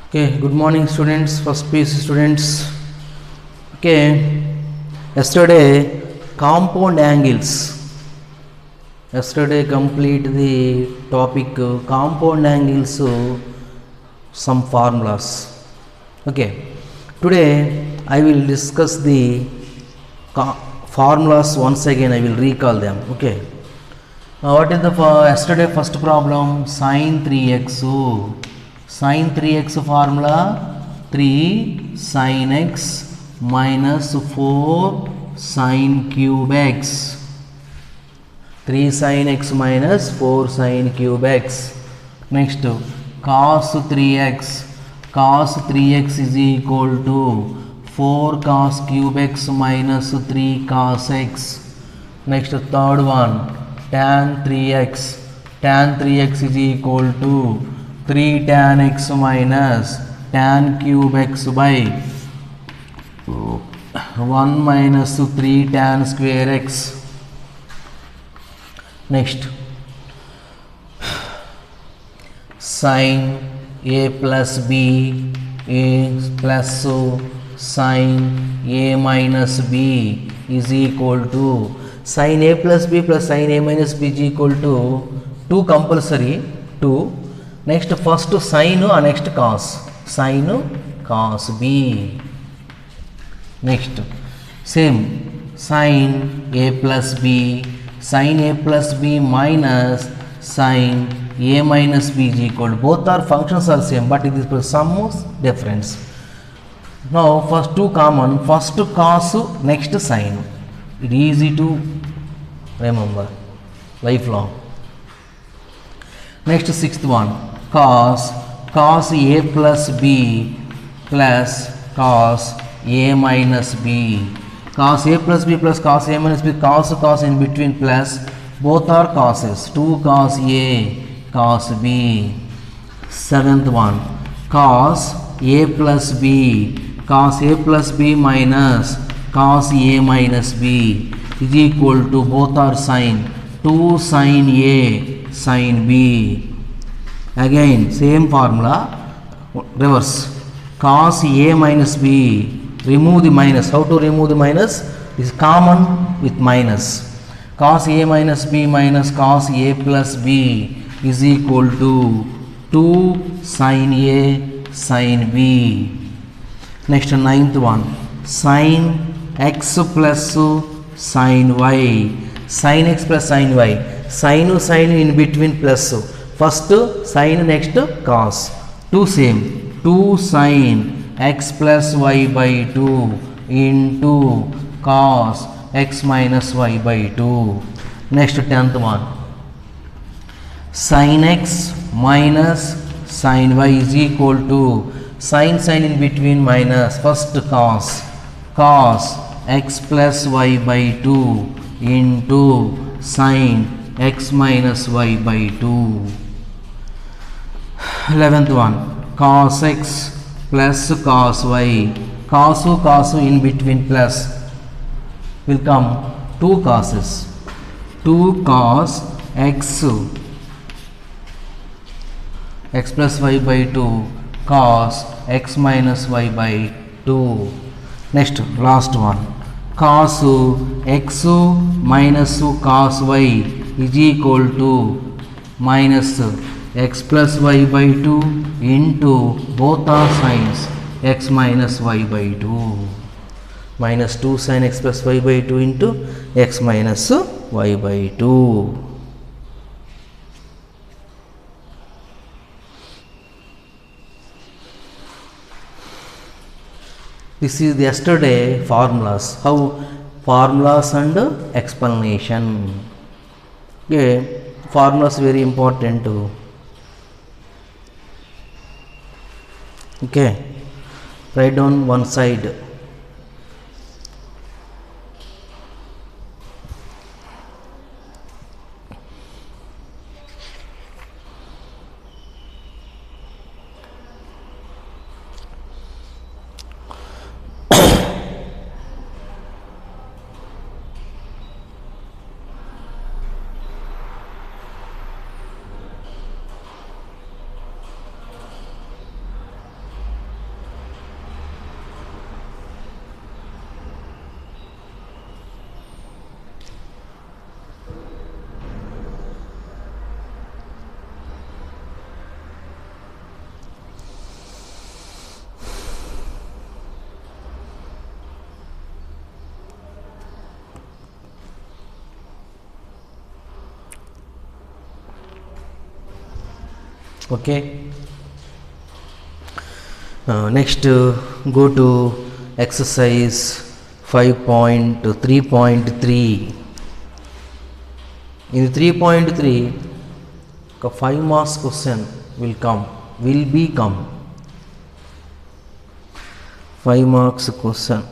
Okay, good morning students, first piece students. Okay, yesterday compound angles. Yesterday complete the topic compound angles, some formulas. Okay, today I will discuss the formulas once again. I will recall them. Okay, what is the yesterday first problem? Sin 3x. Sin 3x formula 3 sin x minus 4 sin cube x. 3 sin x minus 4 sin cube x. Next, cos 3x. Cos 3x is equal to 4 cos cube x minus 3 cos x. Next, third one, tan 3x. Tan 3x is equal to 3 tan x minus tan cube x by 1 minus 3 tan square x. Next, sin a plus b is plus sin a minus b is equal to sin a plus b plus sin a minus b is equal to 2 compulsory 2. Next, first sin and next cos. Sin cos b. Next, same sin a plus b, sin a plus b minus sin a minus b is equal to, both are functions are same, but it is some difference. Now first two common, first cos, next sin. It is easy to remember, lifelong. Next, sixth one, cos a plus b plus cos a minus b. Cos a plus b plus cos a minus b, cos in between plus, both are cos's. 2 cos a cos b. Seventh one, cos a plus b minus cos a minus b is equal to, both are sin, 2 sin a sin b. Again same formula, reverse, cos a minus b, remove the minus. How to remove the minus? Is common with minus. Cos a minus b minus cos a plus b is equal to 2 sin a sin b. Next, ninth one, sin x plus sin y. Sin x plus sin y. Sin in between plus. First sin, next cos. 2 same. 2 sin x plus y by 2 into cos x minus y by 2. Next, 10th one, sin x minus sin y is equal to, sin in between minus, first cos x plus y by 2 into sin x minus y by 2. 11th one, cos x plus cos y. Cos in between plus will come 2 cos's. 2 cos x plus y by 2 cos x minus y by 2. Next, last one, cos x minus cos y is equal to minus x plus y by 2 into, both are sines, x minus y by 2. Minus 2 sin x plus y by 2 into x minus y by 2. This is yesterday formulas. How formulas and explanation. Okay, formulas very important too. Okay, write down one side. Okay. Next, go to exercise 5.3.3. In 3.3, a 5 marks question will be come. 5 marks question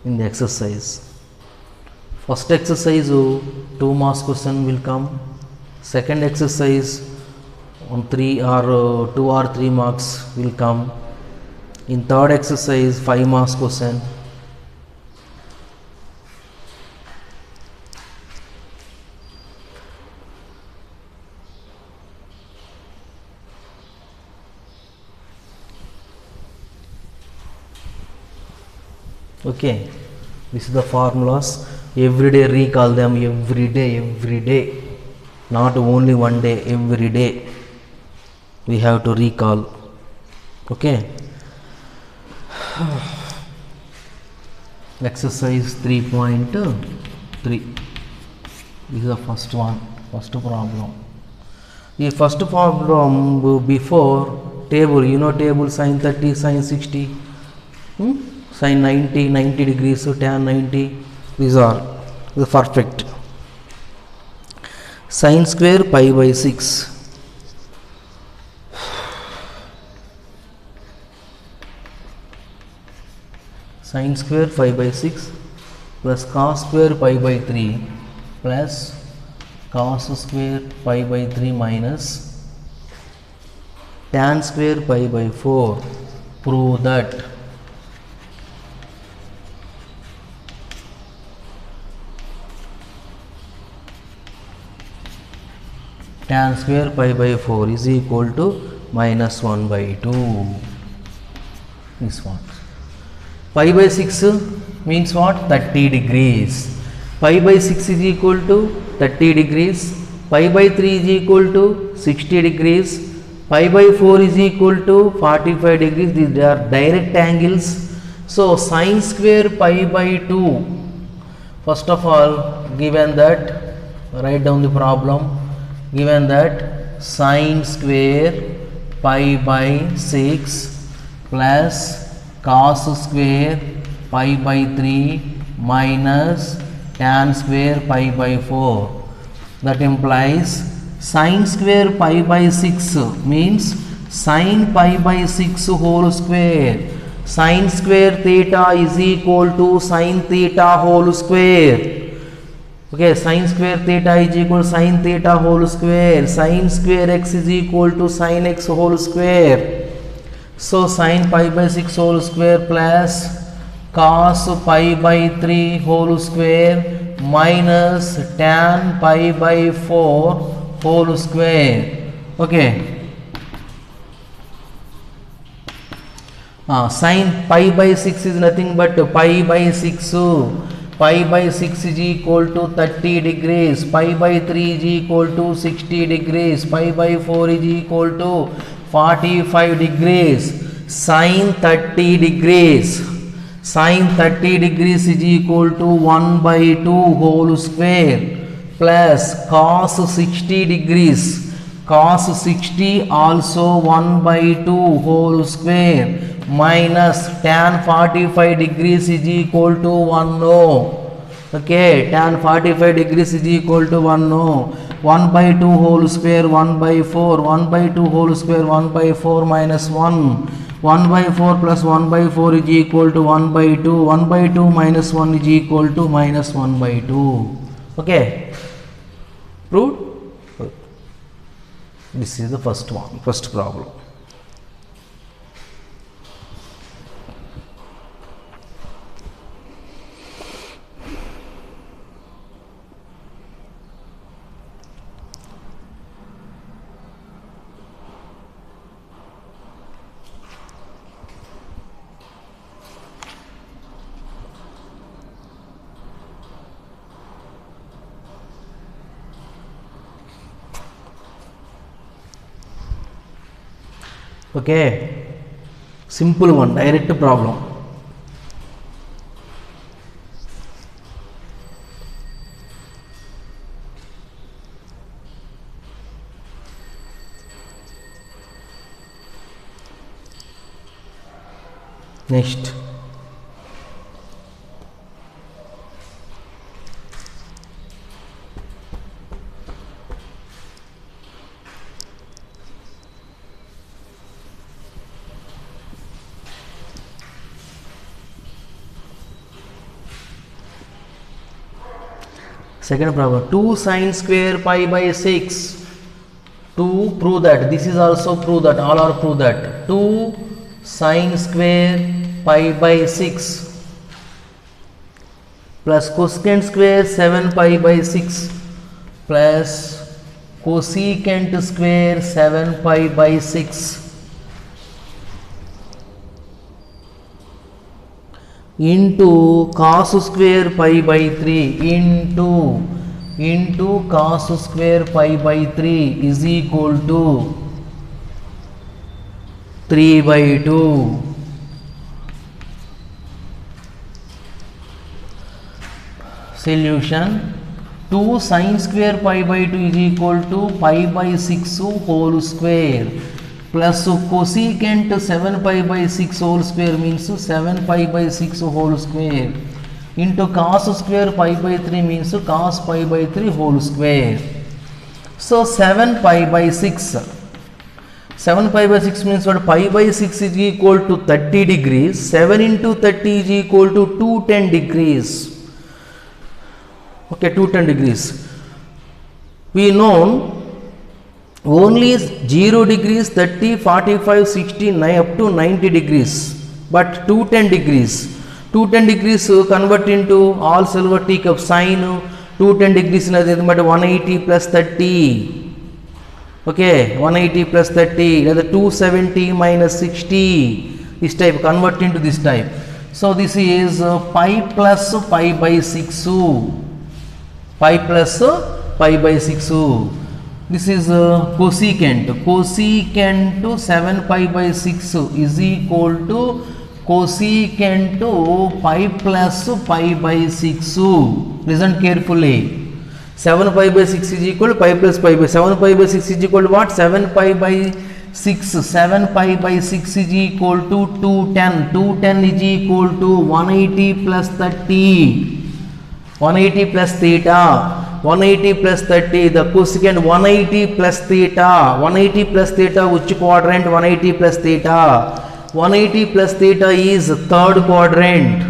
in the exercise. First exercise 2 marks question will come. Second exercise on 3 or 2 or 3 marks will come. In third exercise 5 marks question. Okay, this is the formulas. Every day recall them, every day, not only one day, every day we have to recall. Okay. Exercise 3.3. This is the first one, first problem. The first problem before table, you know table sin 30, sin 60, sin 90, 90 degrees, so tan 90, these are the perfect. Sin square pi by 6. Sin square pi by 6 plus cos square pi by 3 plus cos square pi by 3 minus tan square pi by 4. Prove that tan square pi by 4 is equal to minus 1 by 2. This one. Pi by 6 means what? 30 degrees. Pi by 6 is equal to 30 degrees. Pi by 3 is equal to 60 degrees. Pi by 4 is equal to 45 degrees. These are direct angles. So sin square pi by 2. First of all, given that, write down the problem. Given that sin square pi by 6 plus cos square pi by 3 minus tan square pi by 4. That implies sin square pi by 6 means sin pi by 6 whole square. Sin square theta is equal to sin theta whole square. Okay, sin square theta is equal to sin theta whole square. Sin square x is equal to sin x whole square. So sin pi by 6 whole square plus cos pi by 3 whole square minus tan pi by 4 whole square. Okay. Sin pi by 6 is nothing but pi by 6. Pi by 6 is equal to 30 degrees. Pi by 3 is equal to 60 degrees. Pi by 4 is equal to 45 degrees. Sin 30 degrees. Sin 30 degrees is equal to 1 by 2 whole square plus cos 60 degrees. Cos 60 also 1 by 2 whole square minus tan 45 degrees is equal to 1 no. Okay, tan 45 degrees is equal to 1 no. 1 by 2 whole square 1 by 4. 1 by 2 whole square 1 by 4 minus 1. 1 by 4 plus 1 by 4 is equal to 1 by 2. 1 by 2 minus 1 is equal to minus 1 by 2. Okay. Proved? This is the first one, first problem. Okay, simple one, direct problem. Next, second problem, 2 sine square pi by 6. To prove that, this is also prove that, all are prove that, 2 sine square pi by 6 plus cosecant square 7 pi by 6 plus cosecant square 7 pi by 6 into cos square pi by 3 into cos square pi by 3 is equal to 3 by 2. Solution, 2 sine square pi by 2 is equal to pi by 6 whole square plus cosecant 7 pi by 6 whole square means 7 pi by 6 whole square into cos square pi by 3 means cos pi by 3 whole square. So 7 pi by 6. 7 pi by 6 means what? Pi by 6 is equal to 30 degrees. 7 into 30 is equal to 210 degrees. Okay, 210 degrees. We know only 0 degrees, 30, 45, 60, up to 90 degrees. But 210 degrees. 210 degrees convert into all silver teacup sine 210 degrees is 180 plus 30. Okay, 180 plus 30, that is 270 minus 60. This type, convert into this type. So this is pi plus pi by 6. Pi plus pi by 6. This is cosecant. Cosecant 7 pi by 6 is equal to cosecant pi plus pi by 6. Listen carefully. 7 pi by 6 is equal to pi plus pi by 7 pi by 6 is equal to what? 7 pi by 6. 7 pi by 6 is equal to 210. 210 is equal to 180 plus 30. 180 plus theta. 180 plus 30. The cosecant 180 plus theta. 180 plus theta, which quadrant? 180 plus theta. 180 plus theta is third quadrant.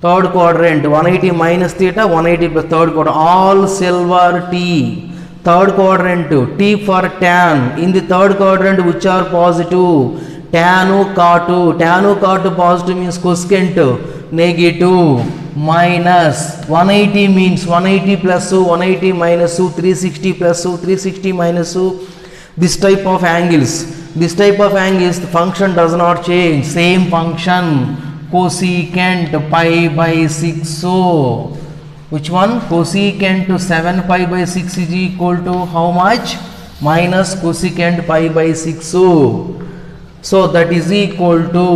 Third quadrant. 180 minus theta, 180 plus third quadrant. All silver T. Third quadrant. T for tan. In the third quadrant, which are positive? Tan cot. Tan cot positive means cosecant negative. Minus 180 means 180 plus 180 minus 360 plus 360 minus this type of angles. This type of angles, the function does not change. Same function, cosecant pi by 6. So, which one? Cosecant 7 pi by 6 is equal to how much? Minus cosecant pi by 6. So, that is equal to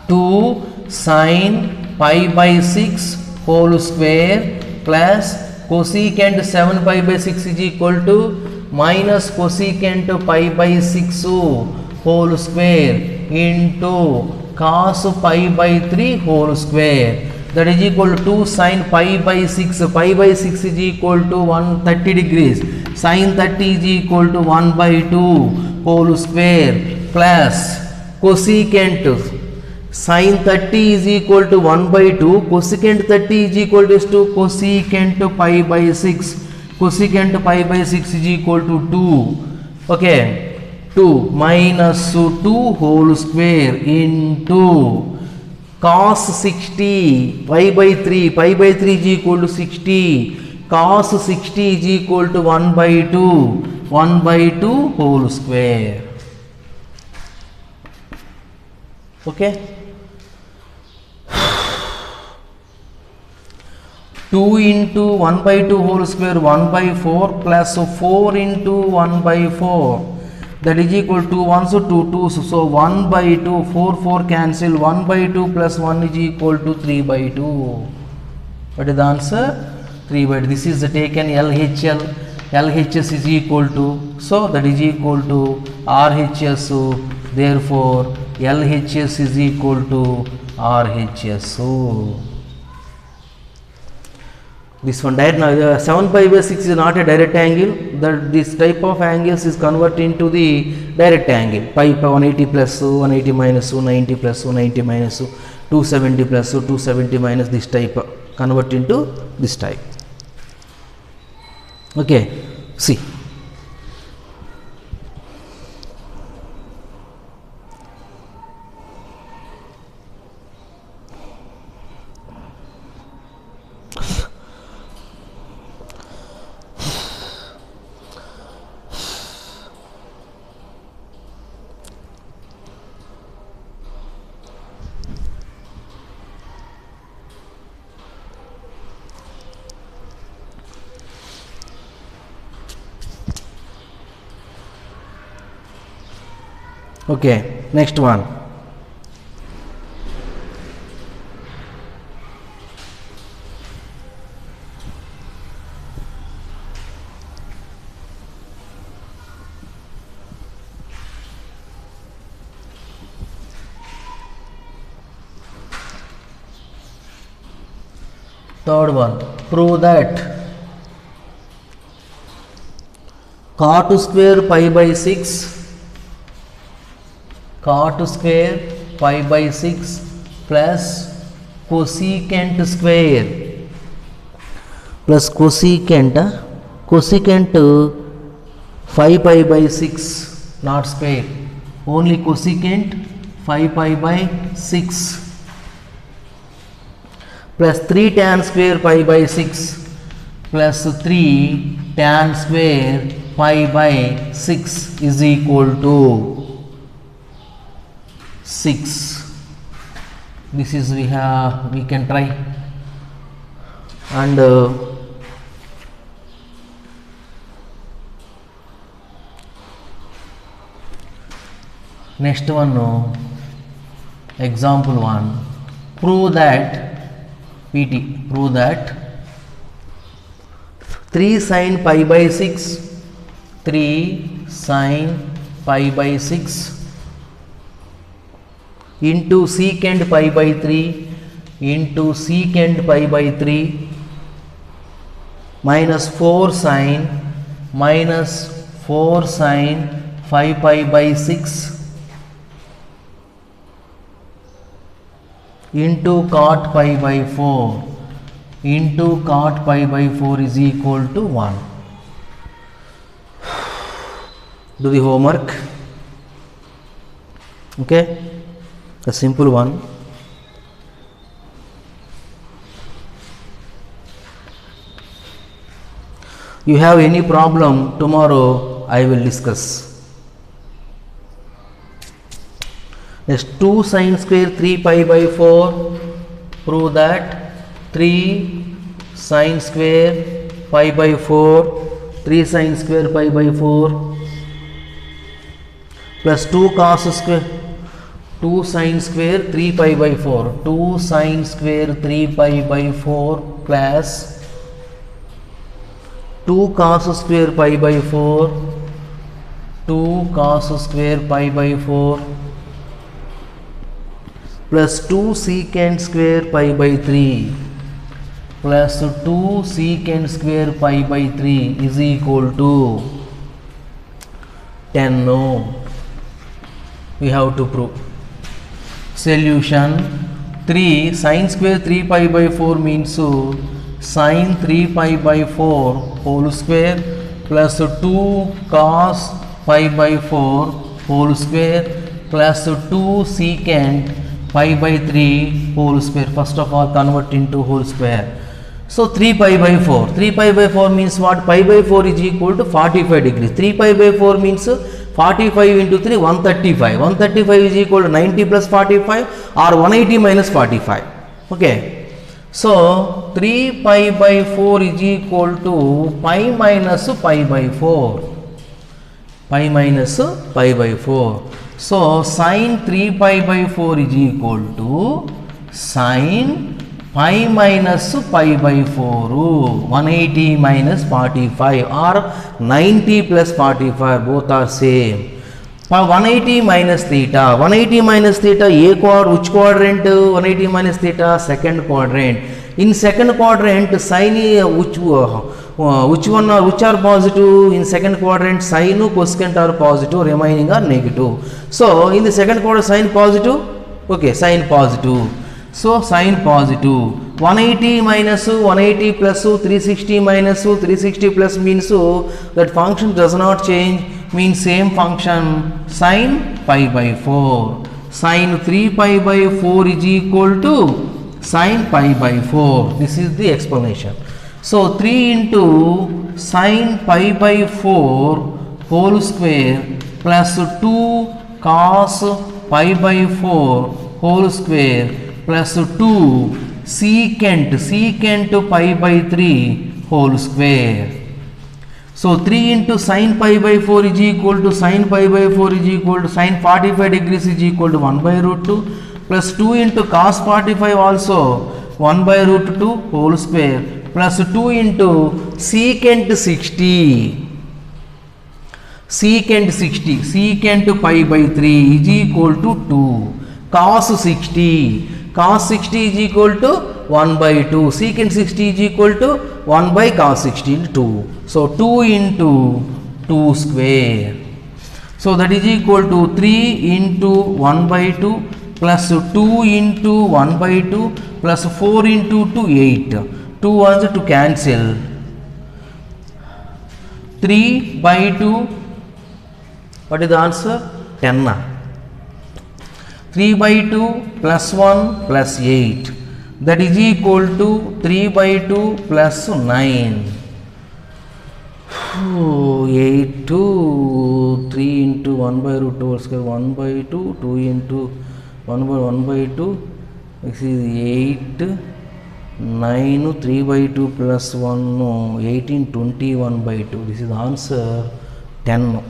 2 sine pi by 6 whole square plus cosecant 7 pi by 6 is equal to minus cosecant pi by 6 whole square into cos pi by 3 whole square. That is equal to 2 sine pi by 6. Pi by 6 is equal to 130 degrees. Sine 30 is equal to 1 by 2 whole square plus cosecant sine 30 is equal to 1 by 2. Cosecant 30 is equal to cosecant pi by 6. Cosecant pi by 6 is equal to 2. Okay, 2 minus 2 whole square into cos 60 pi by 3. Pi by 3 is equal to 60. Cos 60 is equal to 1 by 2. 1 by 2 whole square. Okay. 2 into 1 by 2 whole square 1 by 4 plus 4 into 1 by 4, that is equal to 1, so 2 2s, so 1 by 2, 4 cancel, 1 by 2 plus 1 is equal to 3 by 2. What is the answer? 3 by 2. This is taken LHL. LHS is equal to, so that is equal to RHS, so therefore LHS is equal to RHS. So this one direct now 7 pi by 6 is not a direct angle, that this type of angles is converted into the direct angle. Pi 180 plus 180 minus 90 plus 90 minus 270 plus 270 minus, this type convert into this type. Okay, see. Okay, next one. Third one, prove that cot square pi by 6 cot square pi by 6 plus cosecant square plus cosecant 5 pi by 6, not square, only cosecant 5 pi by 6 plus 3 tan square pi by 6 plus 3 tan square pi by 6 is equal to 6. This is we can try, and next one, example 1, prove that prove that 3 sin pi by 6 into secant pi by 3 minus 4 sin 5 pi by 6 into cot pi by 4 is equal to 1. Do the homework. Okay, a simple one. You have any problem, tomorrow I will discuss. Next, 2 sin square 3 pi by 4, prove that 3 sin square pi by 4 plus 2 cos square 2 sin square 3 pi by 4 plus 2 cos square pi by 4 plus 2 secant square pi by 3 is equal to 10. No, we have to prove. Solution: 3 sin square 3 pi by 4 means sin 3 pi by 4 whole square plus 2 cos pi by 4 whole square plus 2 secant pi by 3 whole square. First of all, convert into whole square. So 3 pi by 4. 3 pi by 4 means what? Pi by 4 is equal to 45 degrees. 3 pi by 4 means 45 into 3, 135. 135 is equal to 90 plus 45 or 180 minus 45. Okay. So 3 pi by 4 is equal to pi minus pi by 4. Pi minus pi by 4. So sin 3 pi by 4 is equal to sin pi minus pi by 4, 180 minus 45 or 90 plus 45, both are same. 180 minus theta. 180 minus theta, which quadrant? 180 minus theta, second quadrant. In second quadrant, sine which one or which are positive? In second quadrant, sine cosecant are positive, remaining are negative. So in the second quadrant, sine positive. Okay, sine positive. So sine positive. 180 minus 180 plus 360 minus 360 plus means that function does not change, means same function, sine pi by 4. Sine 3 pi by 4 is equal to sine pi by 4. This is the explanation. So 3 into sine pi by 4 whole square plus 2 cos pi by 4 whole square plus 2 secant pi by 3 whole square. So 3 into sine pi by 4 is equal to sine pi by 4 is equal to sine 45 degrees is equal to 1 by root 2 plus 2 into cos 45 also 1 by root 2 whole square plus 2 into secant 60 secant pi by 3 is equal to 2 cos 60 is equal to 1 by 2 secant 60 is equal to 1 by cos 60 into 2. So 2 into 2 square. So that is equal to 3 into 1 by 2 plus 2 into 1 by 2 plus 4 into 2 8. 2 ones to cancel. 3 by 2. What is the answer? 10. 3 by 2 plus 1 plus 8. That is equal to 3 by 2 plus 9. 8 to 3 into 1 by root 2 whole square 1 by 2 2 into 1 by 2 this is 8 9 3 by 2 plus 1 18 21 by 2. This is the answer 10.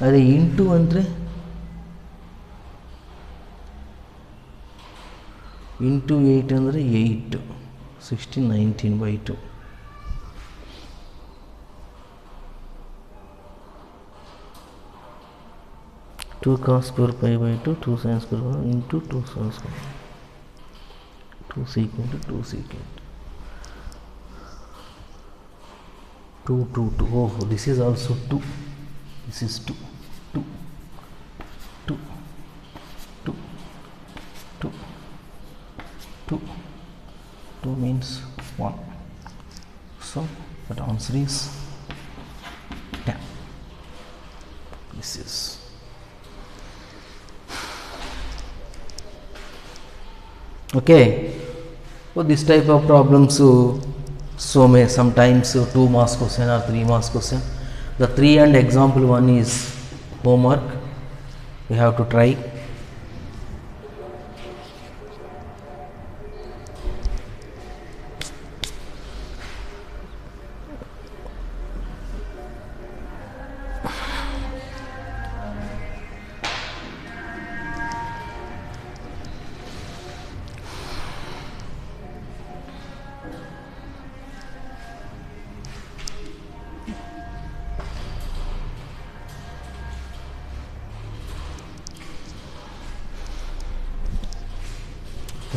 Are into andre into 8 ಅಂದರೆ 8 16 19 by 2. Two cos square pi by 2 2 sin square into 2 sin square 2 secant 2 secant 2 2 2. Oh, this is also 2. This is 2 2 2 2 2 2 2 means 1. So that answer is 10. This is okay. So this type of problems sometimes 2 marks question or 3 marks question. The 3 and example 1 is homework. You have to try.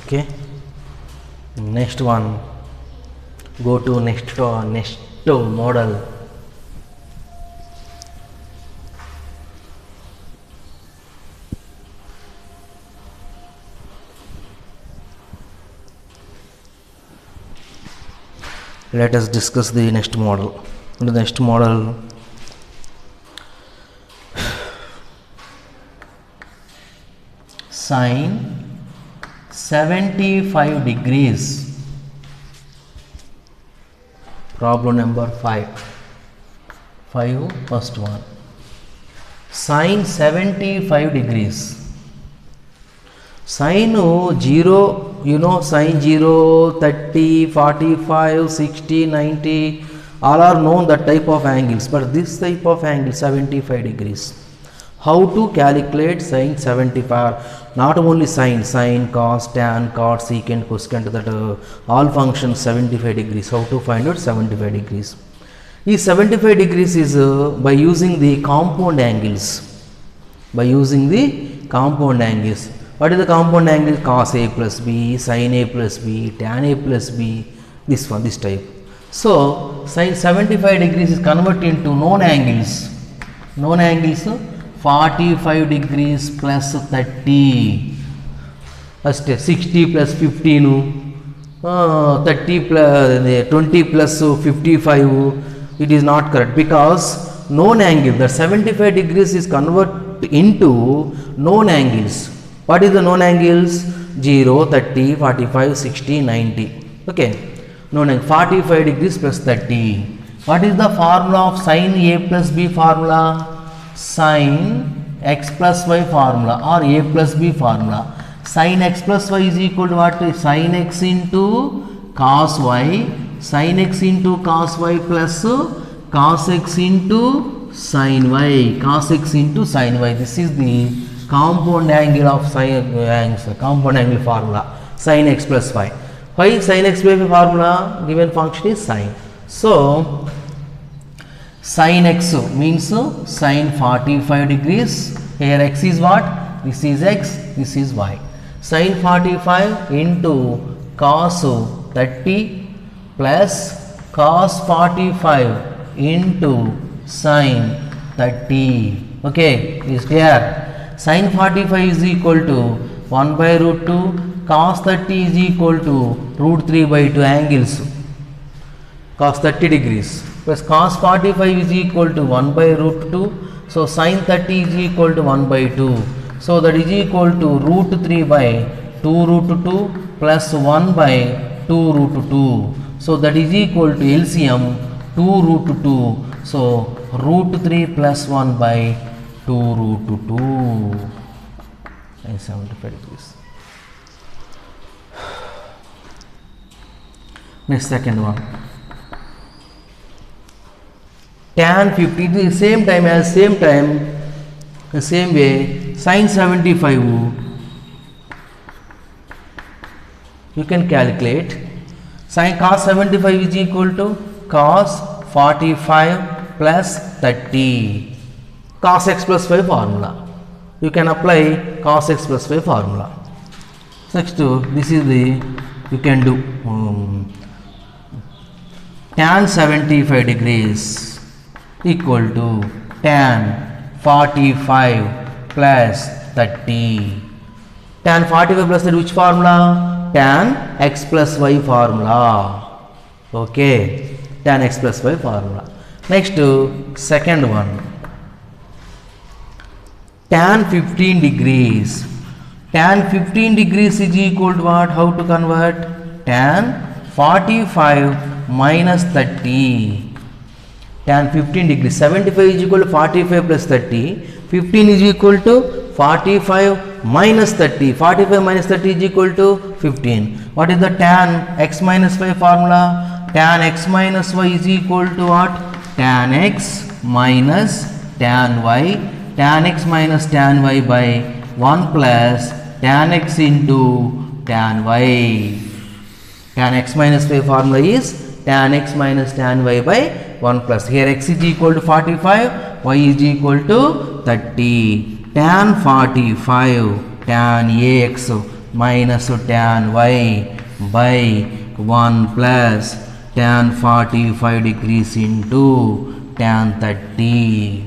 Okay, next one, go to next model. Let us discuss the next model. The next model, sine 75 degrees. Problem number 5. First one. Sine 75 degrees. Sine 0, sine 0, 30, 45, 60, 90, all are known that type of angles, but this type of angle 75 degrees. How to calculate sine 75? Not only sine, cos, tan, cot, secant, cosecant, that all functions 75 degrees. How to find out 75 degrees? Is 75 degrees is by using the compound angles. By using the compound angles. What is the compound angle? Cos A plus B, sin A plus B, tan A plus B, this one, this type. So, sin 75 degrees is converted into known angles. Known angles 45 degrees plus 30. First 60 plus 15, 30 plus 20 plus 55. It is not correct because known angle, the 75 degrees is converted into known angles. What is the known angles? 0, 30, 45, 60, 90. Okay. Known angle 45 degrees plus 30. What is the formula of sin A plus B formula? Sin x plus y formula or A plus B formula. Sin x plus y is equal to what? Sin x into cos y. Sin x into cos y plus cos x into sin y. Cos x into sin y. This is the compound angle of compound angle formula. Sin x plus y. Why sin x by formula? Given function is sin. So, sin x means sin 45 degrees. Here x is what? This is x, this is y. Sin 45 into cos 30 plus cos 45 into sin 30. Okay, is clear? Sin 45 is equal to 1 by root 2, cos 30 is equal to root 3 by 2 angles, cos 30 degrees, plus cos 45 is equal to 1 by root 2, so sin 30 is equal to 1 by 2. So that is equal to root 3 by 2 root 2 plus 1 by 2 root 2. So that is equal to LCM 2 root 2. So root 3 plus 1 by 2 root 2 and 75 degrees. Next second one. Tan 50 the same time the same way sin 75 you can calculate. Sin cos 75 is equal to cos 45 plus 30. Cos x plus 5 formula. You can apply cos x plus 5 formula. Next this is the you can do tan 75 degrees equal to tan 45 plus 30. Tan 45 plus 30 which formula? Tan x plus y formula. Okay, tan x plus y formula. Next second one. Tan 15 degrees. Tan 15 degrees is equal to what? How to convert? Tan 45 minus 30. Tan 15 degrees. 75 is equal to 45 plus 30. 15 is equal to 45 minus 30. 45 minus 30 is equal to 15. What is the tan x minus y formula? Tan x minus y is equal to what? Tan x minus tan y. Tan x minus tan y by 1 plus tan x into tan y. Tan x minus y formula is tan x minus tan y by 1 plus. Here x is equal to 45, y is equal to 30. Tan 45 tan ax minus tan y by 1 plus tan 45 degrees into tan 30.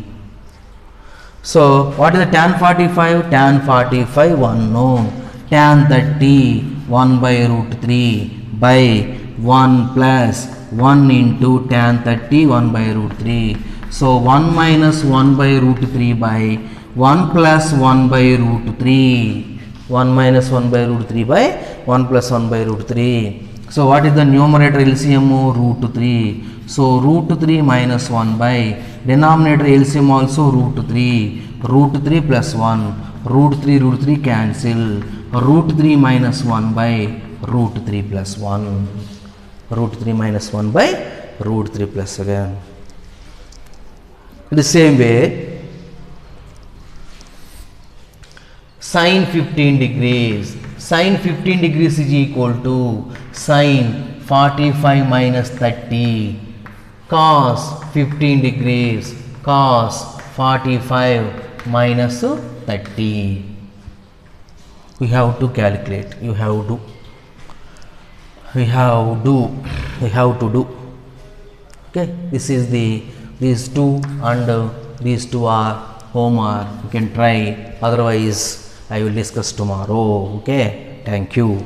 So, what is the tan 45? Tan 45 1 known. Tan 30 1 by root 3 by 1 plus 1 into tan 30 1 by root 3. So, 1 minus 1 by root 3 by 1 plus 1 by root 3. 1 minus 1 by root 3 by 1 plus 1 by root 3. So, what is the numerator LCM? Root 3. So, root 3 minus 1 by denominator LCM also root 3. Root 3 plus 1. Root 3 cancel. Root 3 minus 1 by root 3 plus 1. Root 3 minus 1 by root 3 plus again. The same way, sin 15 degrees. Sin 15 degrees is equal to sin 45 minus 30. Cos 15 degrees, cos 45 minus 30. We have to calculate. We have to do. Okay, this is these two, and these two are homework. You can try. Otherwise, I will discuss tomorrow. Okay, thank you.